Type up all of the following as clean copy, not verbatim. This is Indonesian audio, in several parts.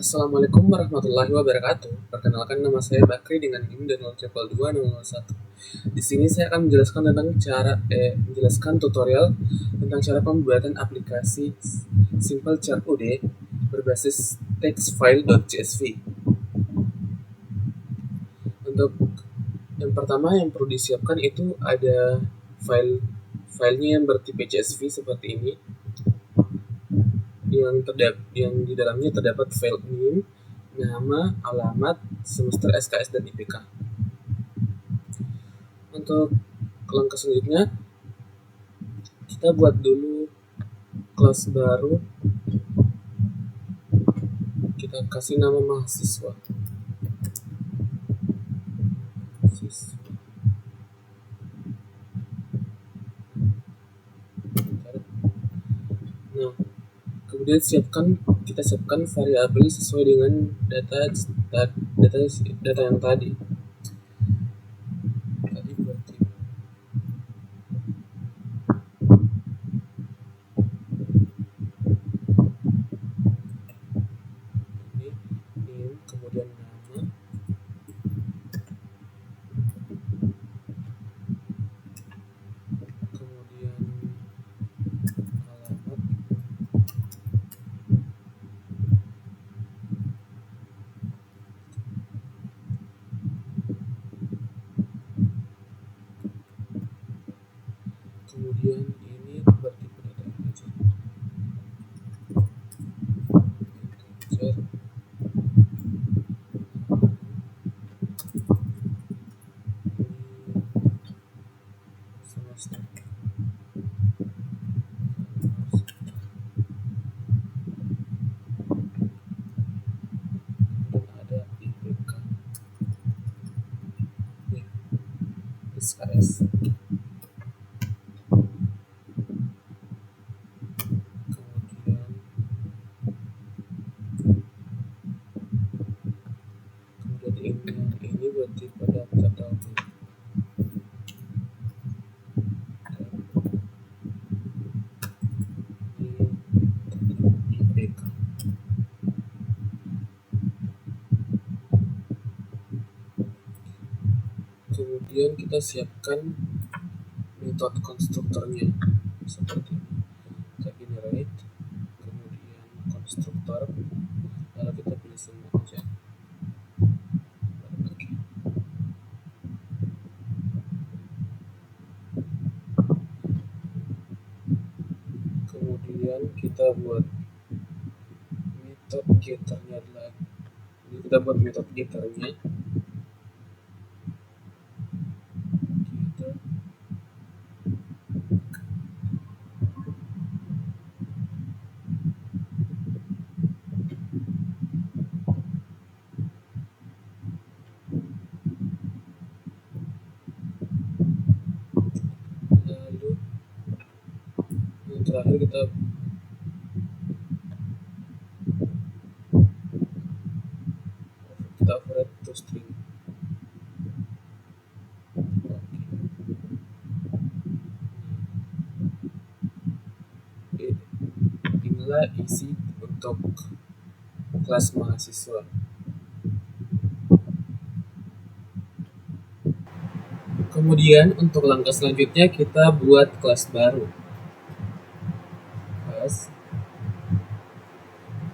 Assalamualaikum warahmatullahi wabarakatuh. Perkenalkan, nama saya Bakri dengan NIM dan 0002001. Di sini saya akan menjelaskan tutorial tentang cara pembuatan aplikasi Simple Chart UD berbasis text file.csv. Untuk yang pertama yang perlu disiapkan itu ada filenya yang bertipe CSV seperti ini, yang di dalamnya terdapat file name, nama, alamat, semester, SKS, dan IPK. Untuk langkah selanjutnya, kita buat dulu kelas baru. Kita kasih nama mahasiswa. Nah, kemudian kita siapkan variabel sesuai dengan data yang tadi. Kemudian nama, kemudian alamat, kemudian ini bertipe data integer. Semester. Ada IPK, SKS. Ini bertipe data double. IPK. Kemudian kita siapkan metode konstruktornya seperti ini. Kita generate, kemudian konstruktor, lalu kita pilih semua aja. Kemudian kita buat metode getternya lagi. Kita buat metode getternya. Lalu yang terakhir kita override to string. Inilah isi untuk kelas mahasiswa. Kemudian untuk langkah selanjutnya kita buat kelas baru.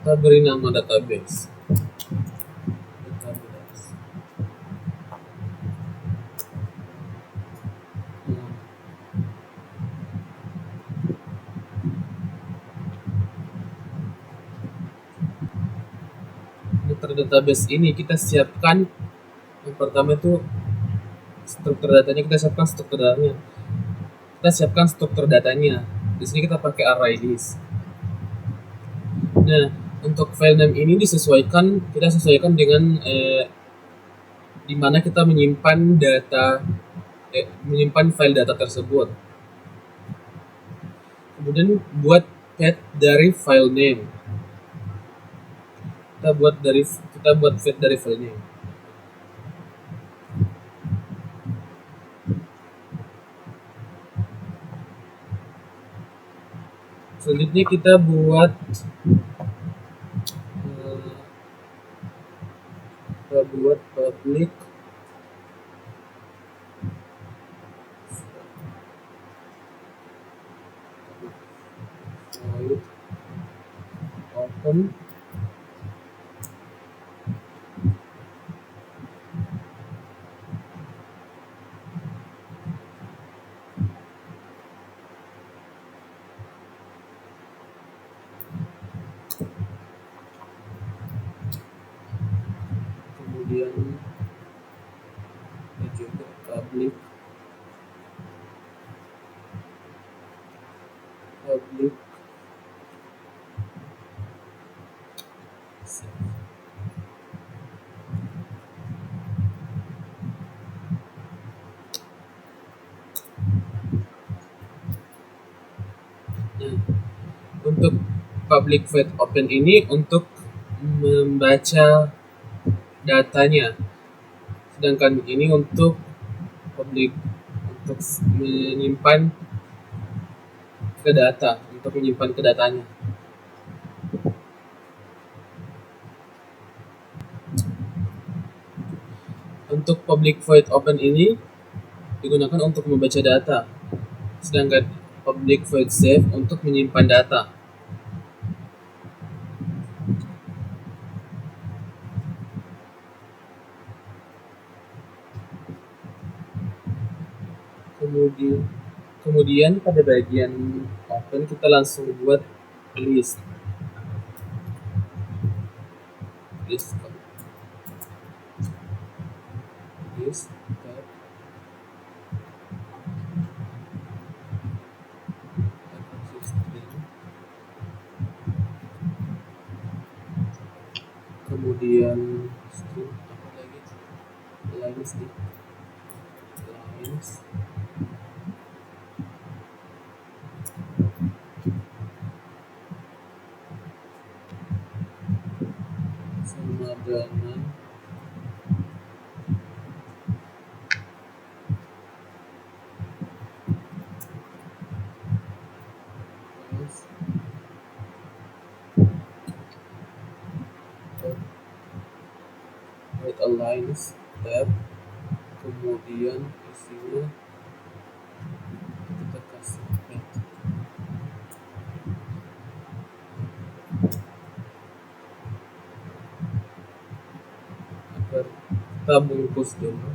Kita beri nama database. Untuk database ini kita siapkan yang pertama itu struktur datanya. Kita siapkan struktur datanya. Di sini kita pakai array list. Nah, untuk file name ini kita sesuaikan dengan di mana kita menyimpan file data tersebut. Kemudian buat path dari file name. Kita buat path dari file name. Selanjutnya kita buat kita buat public void open kemudian ini juga public save. Nah, untuk public void open ini untuk membaca datanya, sedangkan ini untuk public untuk menyimpan ke data, untuk menyimpan ke datanya. Untuk public void open ini digunakan untuk membaca data, sedangkan public void save untuk menyimpan data. Kemudian pada bagian open kita langsung buat list tab kemudian string apa lagi, lines sama dengan void aligns tab, kemudian isinya kita kasih path agar kita bungkus dulu.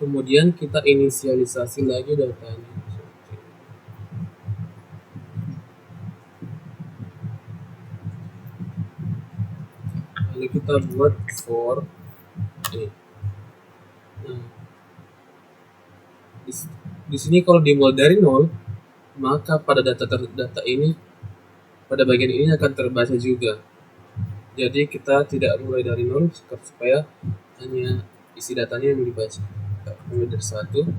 Kemudian kita inisialisasi lagi datanya. Lalu kita buat for ini. Nah, di sini kalau dimulai dari 0, maka pada data ini, pada bagian ini akan terbaca juga. Jadi kita tidak mulai dari 0 supaya hanya isi datanya yang dibaca. Kita mulai dari 1,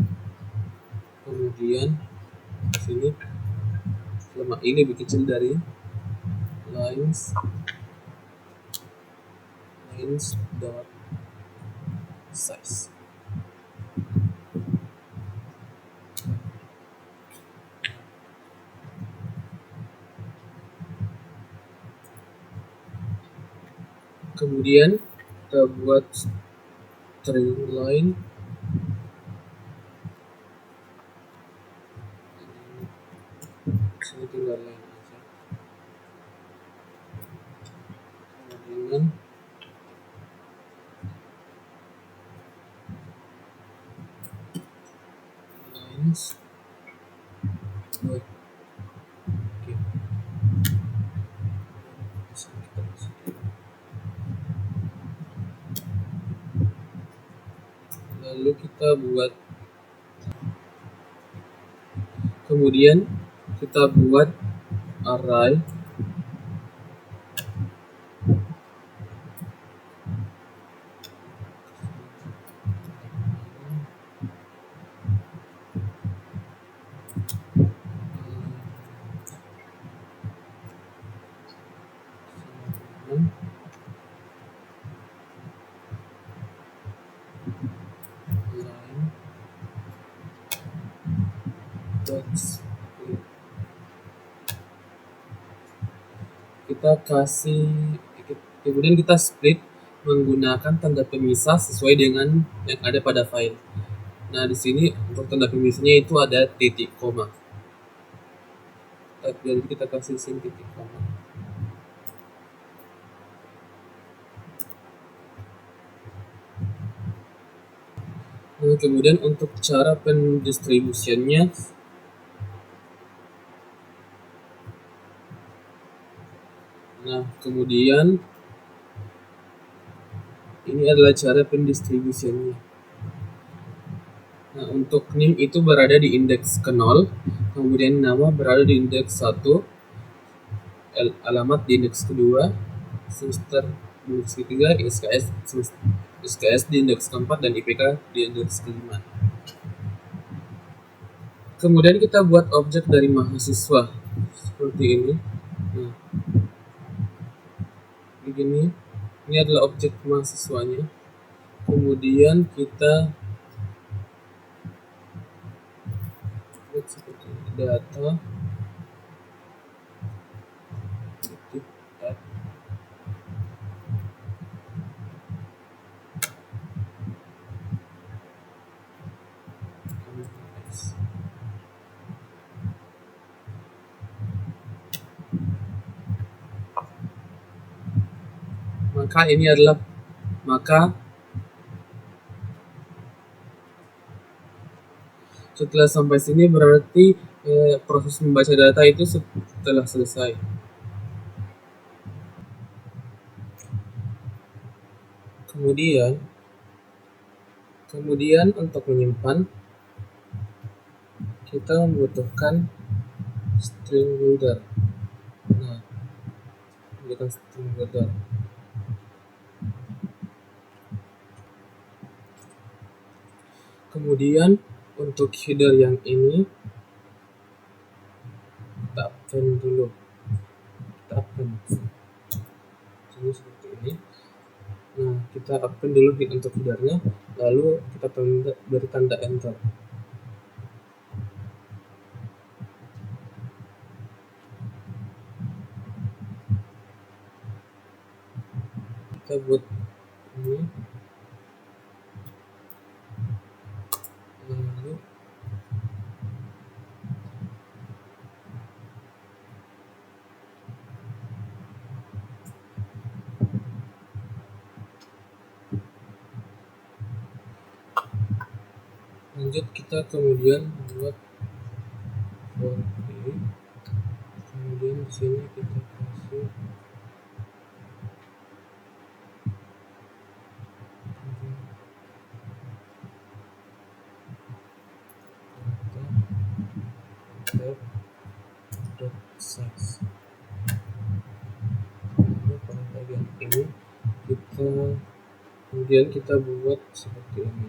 kemudian sini lemah ini lebih kecil dari lines dot size. Kemudian kita buat string line sini tinggal line aja, kemudian lines dot okay. Lalu kita buat, kemudian kita buat array line dot kita kasih, kemudian kita split menggunakan tanda pemisah sesuai dengan yang ada pada file. Nah, di sini untuk tanda pemisahnya itu ada titik koma. Jadi kita kasih sini titik koma. Nah, kemudian untuk cara pendistribusiannya, nah kemudian ini adalah cara pendistribusiannya. Nah, untuk name itu berada di indeks ke 0, kemudian nama berada di indeks 1, alamat di indeks kedua, semester di indeks ketiga, SKS di indeks keempat, dan IPK di indeks kelima. Kemudian kita buat objek dari mahasiswa seperti ini. Nah, begini. Ini adalah objek mahasiswanya. Kemudian kita buat seperti ini. Data titik add. Maka setelah sampai sini berarti proses membaca data itu telah selesai. Kemudian untuk menyimpan kita membutuhkan string builder. Nah, membutuhkan string builder. Kemudian untuk header yang ini kita append dulu. Kita append seperti ini. Nah, kita append dulu untuk headernya, lalu kita beri tanda enter. Kita buat ini, lalu lanjut kita kemudian buat for ini. Kemudian di sini kita kasih size. Lalu pada bagian ini kemudian kita buat seperti ini.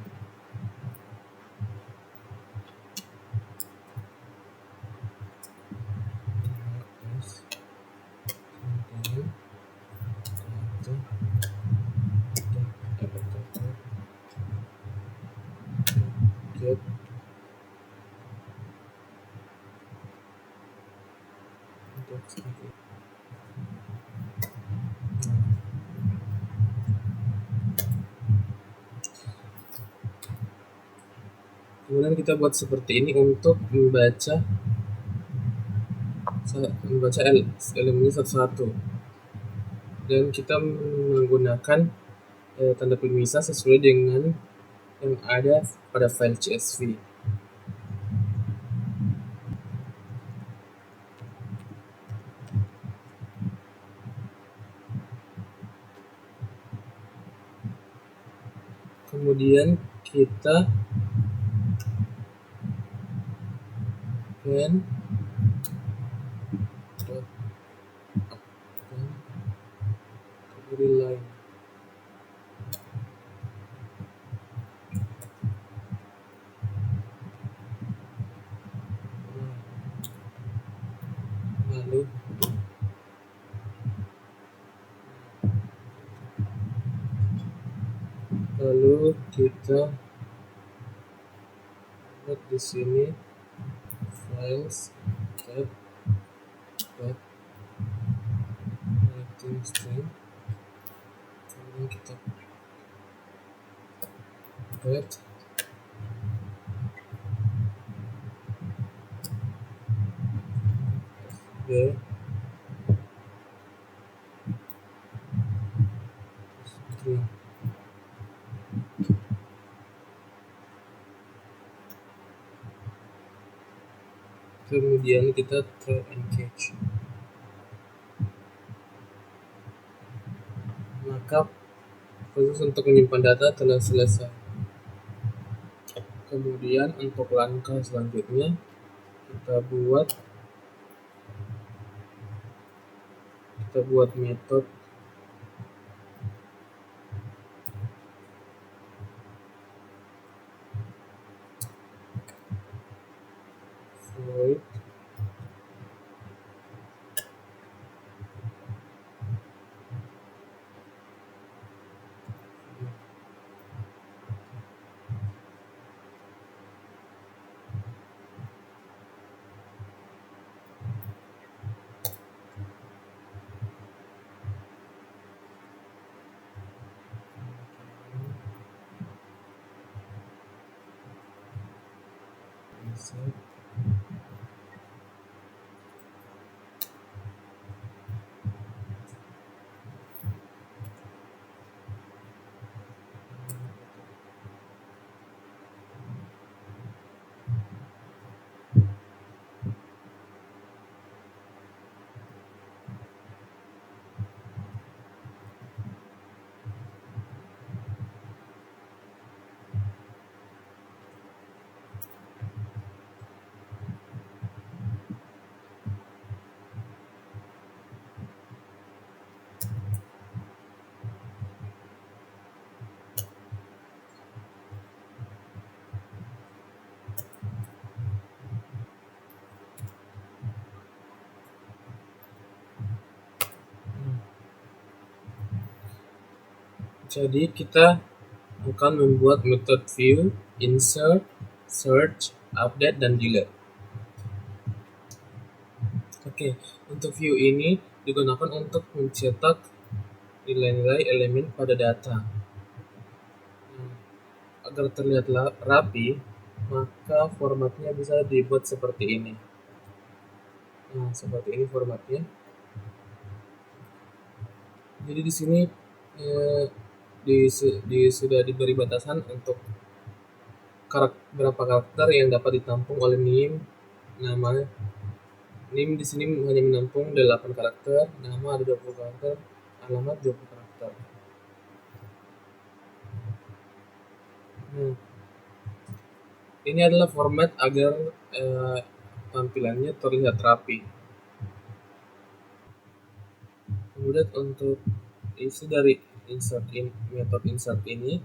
Kemudian kita buat seperti ini untuk membaca elemennya satu-satu, dan kita menggunakan tanda pemisah sesuai dengan yang ada pada file CSV. Kemudian kita beri line. Lalu kita buat di sini files tab string, kemudian kita get fb string. Kemudian kita try and catch. Maka proses untuk menyimpan data telah selesai. Kemudian untuk langkah selanjutnya kita buat metode void insert Jadi kita akan membuat metode view, insert, search, update, dan delete. Oke, untuk view ini digunakan untuk mencetak nilai-nilai elemen pada data. Agar terlihat rapi, maka formatnya bisa dibuat seperti ini. Nah, seperti ini formatnya. Jadi di sini sudah diberi batasan untuk berapa karakter yang dapat ditampung oleh NIM. Nama NIM di sini hanya menampung 8 karakter, nama ada 20 karakter, alamat 20 karakter. Nah, ini adalah format agar tampilannya terlihat rapi. Kemudian untuk isi dari metode insert ini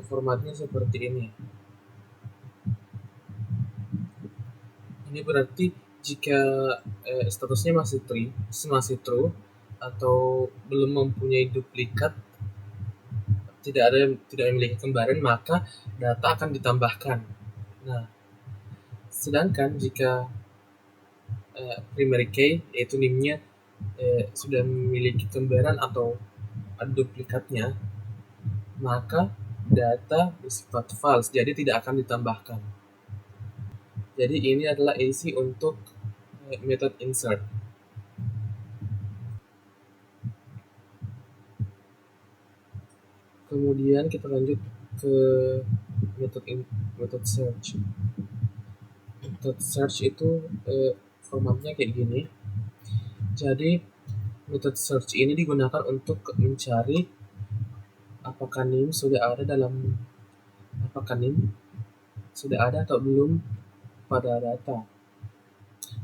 formatnya seperti ini. Ini berarti jika statusnya masih true atau belum mempunyai duplikat, tidak memiliki kembaran, maka data akan ditambahkan. Nah, sedangkan jika primary key yaitu NIM-nya sudah memiliki kembaran atau ada duplikatnya, maka data bersifat false, jadi tidak akan ditambahkan. Jadi ini adalah isi untuk method insert. Kemudian kita lanjut ke method search. Method search itu formatnya kayak gini. Jadi method search ini digunakan untuk mencari apakah NIM sudah atau belum pada data.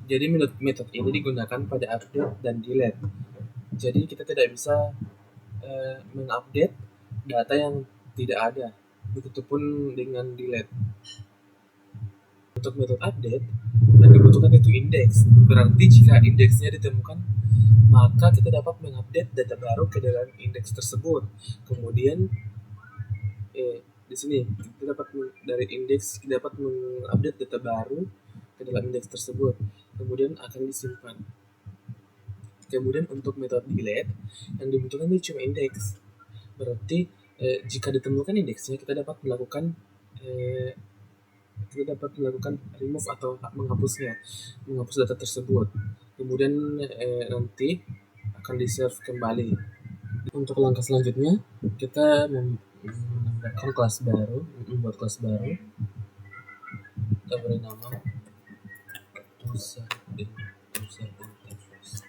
Jadi metode ini digunakan pada update dan delete. Jadi kita tidak bisa mengupdate data yang tidak ada. Begitupun dengan delete. Untuk metode update yang dibutuhkan itu indeks. Berarti jika indeksnya ditemukan, maka kita dapat mengupdate data baru ke dalam indeks tersebut. Kemudian di sini kita dapat dari indeks kita dapat mengupdate data baru ke dalam indeks tersebut. Kemudian akan disimpan. Kemudian untuk metode delete yang dibutuhkan itu cuma indeks. Berarti jika ditemukan indeksnya, kita dapat melakukan remove atau menghapus data tersebut. Kemudian nanti akan di-save kembali. Untuk langkah selanjutnya, kita menambahkan kelas baru, membuat kelas baru. Kita beri nama user interface.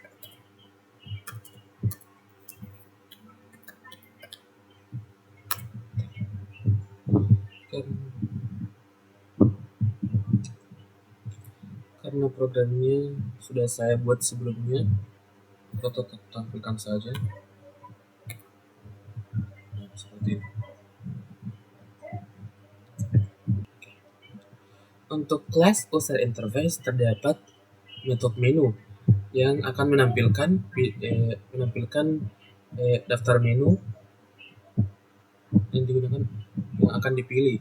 Karena programnya sudah saya buat sebelumnya, kita tampilkan saja. Nah, seperti ini. Untuk kelas user interface terdapat metode menu yang akan menampilkan daftar menu yang akan dipilih.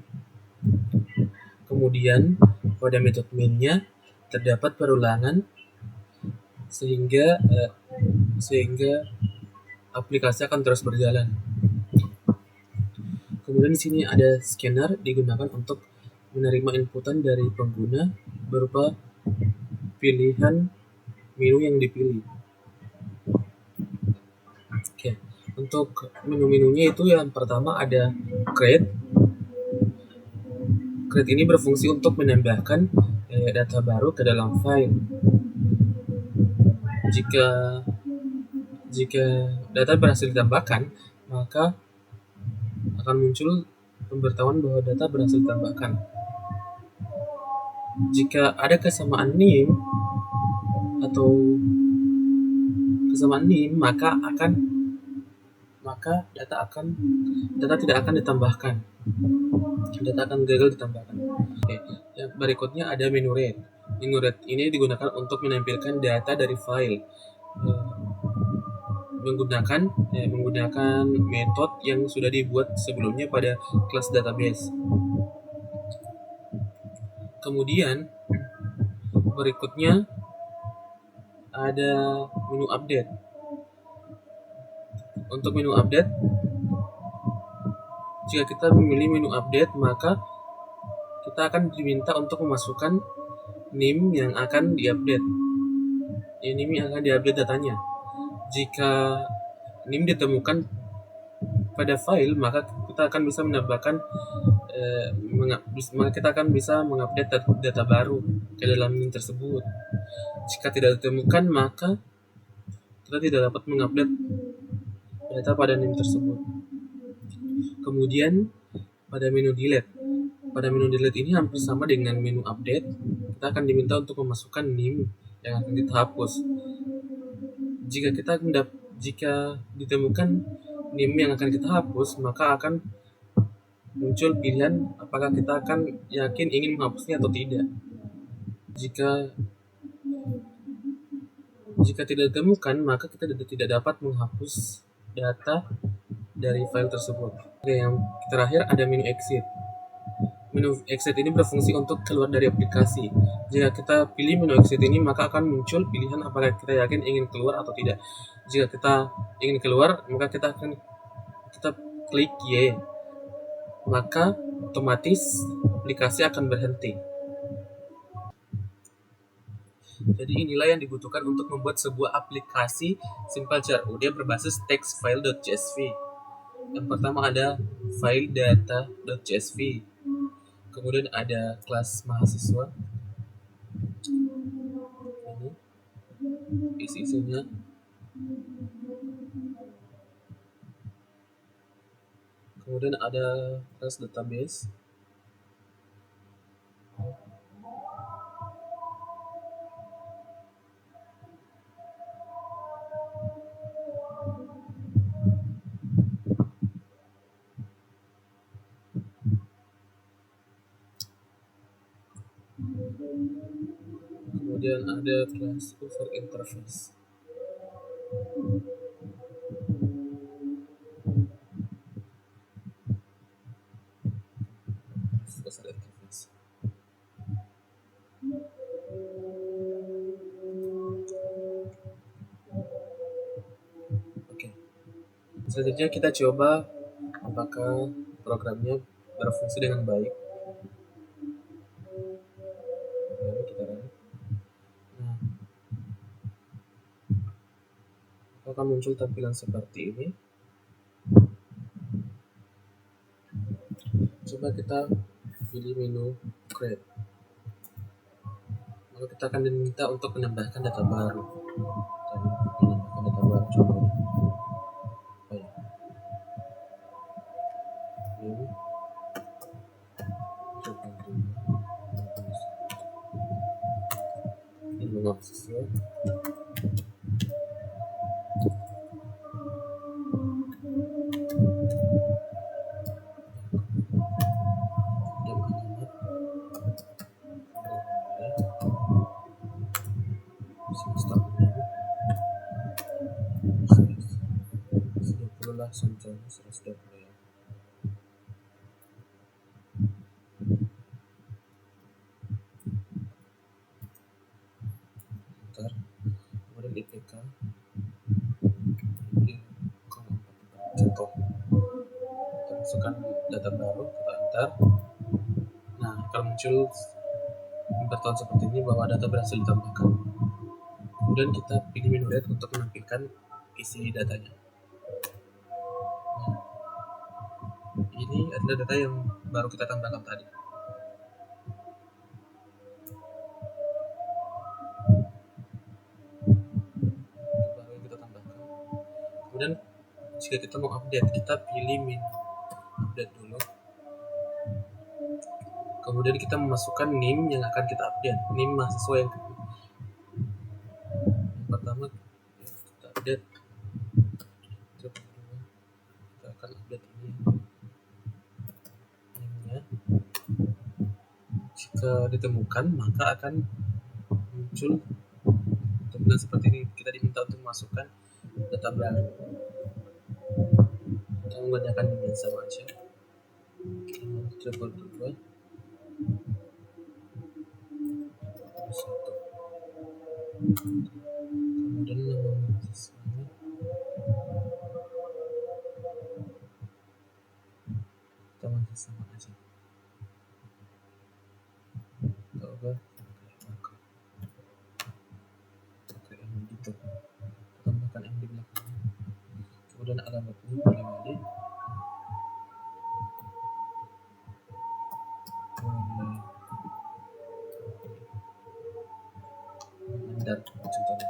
Kemudian pada metode main-nya terdapat perulangan sehingga aplikasi akan terus berjalan. Kemudian di sini ada scanner digunakan untuk menerima inputan dari pengguna berupa pilihan menu yang dipilih. Oke, untuk menu-menunya itu yang pertama ada create. Create ini berfungsi untuk menambahkan data baru ke dalam file. Jika data berhasil ditambahkan, maka akan muncul pemberitahuan bahwa data berhasil ditambahkan. Jika ada kesamaan name, maka data tidak akan ditambahkan. Data akan gagal ditambahkan. Oke. Yang berikutnya ada menu read. Menu read ini digunakan untuk menampilkan data dari file menggunakan metode yang sudah dibuat sebelumnya pada kelas database. Kemudian berikutnya ada menu update. Untuk menu update, jika kita memilih menu update, maka kita akan diminta untuk memasukkan name yang akan diupdate. Name yang akan diupdate datanya. Jika name ditemukan pada file, maka kita akan bisa menambahkan kita akan bisa mengupdate data baru ke dalam name tersebut. Jika tidak ditemukan, maka kita tidak dapat mengupdate data pada name tersebut. Kemudian pada menu delete. Pada menu delete ini hampir sama dengan menu update. Kita akan diminta untuk memasukkan name yang akan kita hapus. Jika ditemukan name yang akan kita hapus, maka akan muncul pilihan apakah kita akan yakin ingin menghapusnya atau tidak. Jika tidak ditemukan, maka kita tidak dapat menghapus data dari file tersebut. Oke, yang terakhir ada menu exit. Menu exit ini berfungsi untuk keluar dari aplikasi. Jika kita pilih menu exit ini, maka akan muncul pilihan apakah kita yakin ingin keluar atau tidak. Jika kita ingin keluar, maka kita klik Y. Maka otomatis aplikasi akan berhenti. Jadi inilah yang dibutuhkan untuk membuat sebuah aplikasi simple CRUD berbasis textfile.csv. Yang pertama ada file data.csv. Kemudian ada kelas mahasiswa. Ini isinya. Kemudian ada kelas database. Kemudian ada kelas user interface. User interface. Selanjutnya kita coba apakah programnya berfungsi dengan baik. Lalu kita run. Nah, akan muncul tampilan seperti ini. Coba kita pilih menu create. Lalu kita akan diminta untuk menambahkan data baru. Menambahkan data baru contohnya. Baik. Ini. Coba dulu. Ini mengaksesnya. Langsung jauh 120 ya. Ntar kemudian IPK contoh kita masukkan data baru, kita enter. Nah, akan muncul bertahun seperti ini bahwa data berhasil ditambahkan. Kemudian kita pilih menu red untuk menampilkan isi datanya. Nah, ini adalah data yang baru kita tambahkan tadi. Baru yang kita tambahkan. Kemudian jika kita mau update, kita pilih menu update dulu. Kemudian kita memasukkan NIM yang akan kita update, NIM mahasiswa yang pertama kita update. Kita akan update ini NIM-nya. Jika ditemukan, maka akan muncul tampilan seperti ini. Kita diminta untuk memasukkan data baru. Kita menggunakan NIM yang sama aja. 32 kemudian nama mahasiswanya kita masih sama aja. Coba pakai yang begitu, tambahkan yang di belakang. Kemudian alamatnya boleh dan contohnya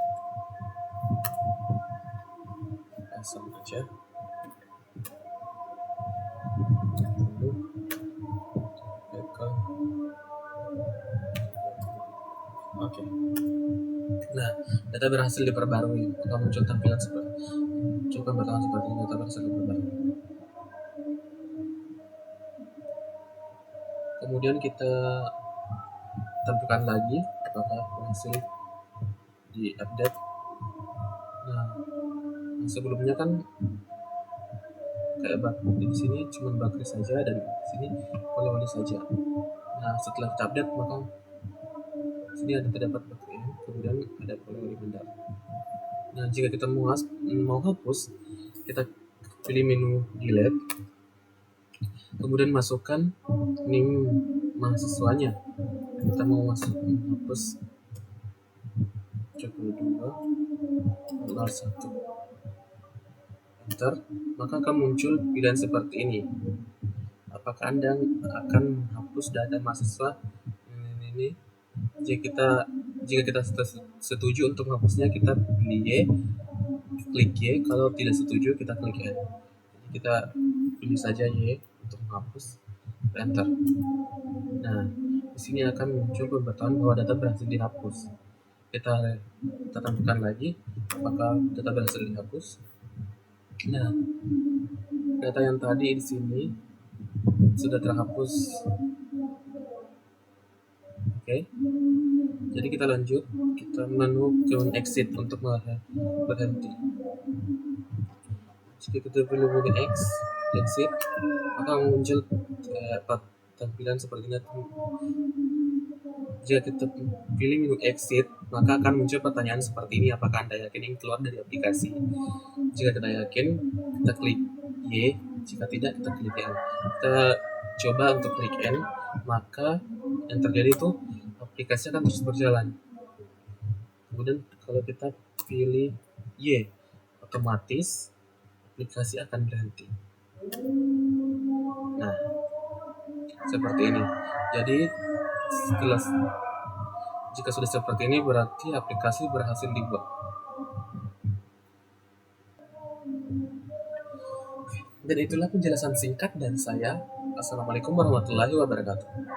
pasang aja. Lalu oke. Nah, data berhasil diperbarui. Akan muncul tampilan seperti coba bertahan seperti ini, data berhasil diperbarui. Kemudian kita tampilkan lagi apakah berhasil di update. Nah, sebelumnya kan kayak di sini cuma bakri saja dan di sini wali saja. Nah, setelah kita update maka sini ada terdapat bakri, kemudian ada wali bendar. Nah, jika kita mau hapus, kita pilih menu delete, kemudian masukkan NIM mahasiswanya. Kita mau hapus 32 01 enter, maka akan muncul pilihan seperti ini. Apakah Anda akan menghapus data mahasiswa ini? Jika kita setuju untuk menghapusnya, kita pilih Y, klik Y. Kalau tidak setuju, kita klik N. Jadi kita pilih saja Y untuk menghapus, enter. Nah, di sini akan muncul pemberitahuan bahwa data berhasil dihapus. Kita tampilkan lagi apakah data berhasil dihapus. Nah, data yang tadi di sini sudah terhapus. Oke. Jadi kita lanjut, kita menu exit untuk berhenti. Jika kita pilih menu exit, maka muncul tampilan seperti ini. Jika kita pilih menu exit, maka akan muncul pertanyaan seperti ini, apakah Anda yakin ingin keluar dari aplikasi? Jika kita yakin, kita klik Y, jika tidak, kita klik N. Kita coba untuk klik N, maka yang terjadi itu aplikasi akan terus berjalan. Kemudian kalau kita pilih Y, otomatis aplikasi akan berhenti. Nah, seperti ini. Jadi jika sudah seperti ini, berarti aplikasi berhasil dibuat. Dan itulah penjelasan singkat dari saya. Assalamualaikum warahmatullahi wabarakatuh.